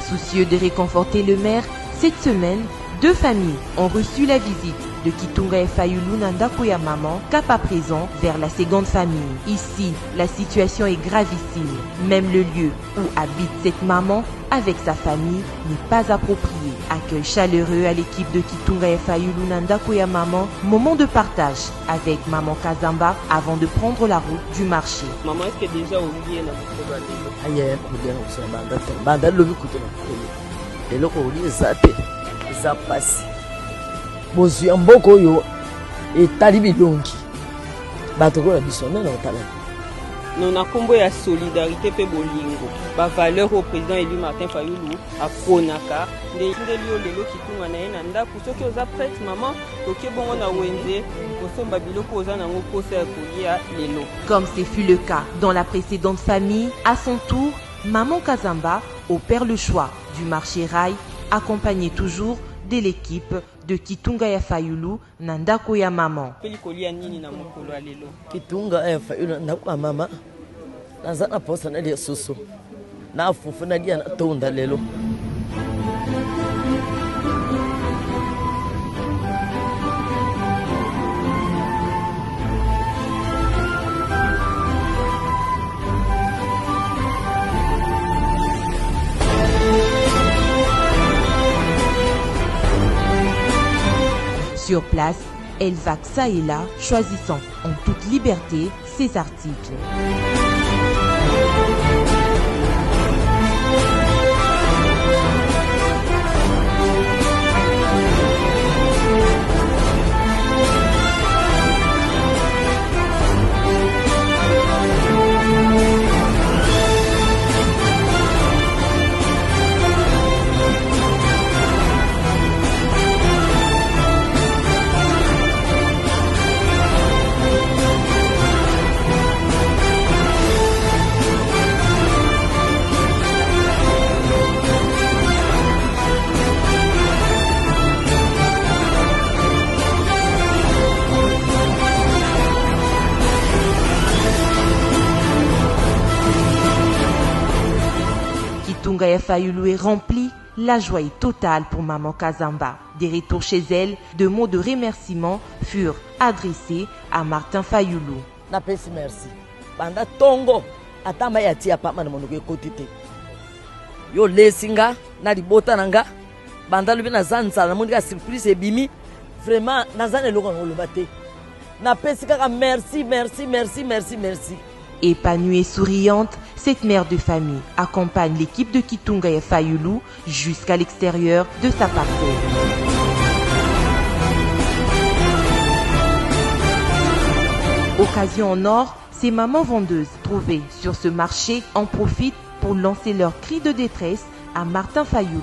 Soucieux de réconforter le maire, cette semaine, 2 familles ont reçu la visite de Kitunga Fayulu Nandako ya maman, cap à présent vers la seconde famille. Ici, la situation est gravissime. Même le lieu où habite cette maman avec sa famille n'est pas approprié. Accueil chaleureux à l'équipe de Kitunga Fayulu Nandako ya maman. Moment de partage avec maman Kazamba avant de prendre la route du marché. Maman, est-ce que déjà oublié na mukolo aye kudia kusema banda lobi kutona eloko oli ezate za pasi bozu ya mboko yo etali bilongi bato ko la bisona na otala nous na kombo ya solidarité pe bolingo ba valeur au président élu Martin Fayulu a konaka ndeli yo lelo Kitunga na ena ndako soki oza prête maman toke bongo na wenze kosomba biloko oza nango posa ya kolia lelo. Comme ce fut le cas dans la précédente famille, à son tour, maman Kazamba opère le choix du marché rail, accompagné toujours de l'équipe de Kitunga ya Fayulu Nandako ya maman. Kitunga ya Fayulu Nandako ya mama nazana posa na dia soso na fufu na dia na tonda lelo. Sur place, elle vague ça et là, choisissant en toute liberté ses articles. Kitunga ya Fayulu est rempli, la joie est totale pour maman Kazamba. Des retours chez elle, de mots de remerciement furent adressés à Martin Fayulu. Napesi merci. Banda tongo atama ya tia pa mana monoko ekotite. Yo lesinga na libota nanga banda lubi na zanza na monika surprise ebimi vraiment nazane loko ngoloba te. Napesi kaka merci merci merci merci merci. Épanouie et souriante, cette mère de famille accompagne l'équipe de Kitunga et Fayulu jusqu'à l'extérieur de sa parcelle. Occasion en or, ces mamans vendeuses trouvées sur ce marché en profitent pour lancer leur cri de détresse à Martin Fayulu.